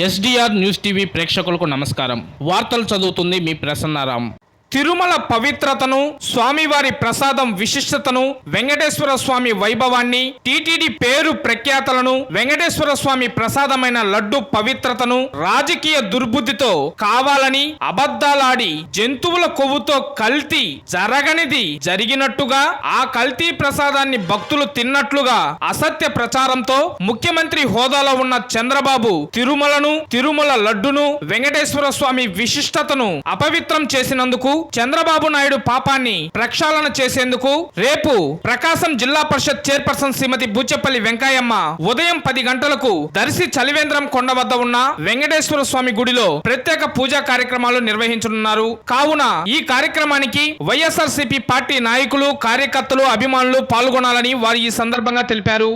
SDR news TV ప్రేక్షకులకు నమస్కారం. వార్తలు చదువుతుంది మీ ప్రసన్నారాం. తిరుమల పవిత్రతను, స్వామివారి ప్రసాదం విశిష్టతను, వెంకటేశ్వర స్వామి వైభవాన్ని, టీటీడీ పేరు ప్రఖ్యాతలను, వెంకటేశ్వర స్వామి ప్రసాదమైన లడ్డు పవిత్రతను రాజకీయ దుర్బుద్ధితో కావాలని అబద్ధాలాడి జంతువుల కొవ్వుతో కల్తీ జరగనిది జరిగినట్టుగా, ఆ కల్తీ ప్రసాదాన్ని భక్తులు తిన్నట్లుగా అసత్య ప్రచారంతో ముఖ్యమంత్రి హోదాలో ఉన్న చంద్రబాబు తిరుమల లడ్డును, వెంకటేశ్వర స్వామి విశిష్టతను అపవిత్రం చేసినందుకు చంద్రబాబు నాయుడు పాపాన్ని ప్రక్షాళన చేసేందుకు రేపు ప్రకాశం జిల్లా పరిషత్ చైర్పర్సన్ శ్రీమతి బూచెపల్లి వెంకయ్యమ్మ ఉదయం 10 గంటలకు దర్శి చలివేంద్రం కొండ వద్ద ఉన్న వెంకటేశ్వర స్వామి గుడిలో ప్రత్యేక పూజా కార్యక్రమాలు నిర్వహించనున్నారు. కావున ఈ కార్యక్రమానికి వైఎస్ఆర్సీపీ పార్టీ నాయకులు, కార్యకర్తలు, అభిమానులు పాల్గొనాలని వారు ఈ సందర్భంగా తెలిపారు.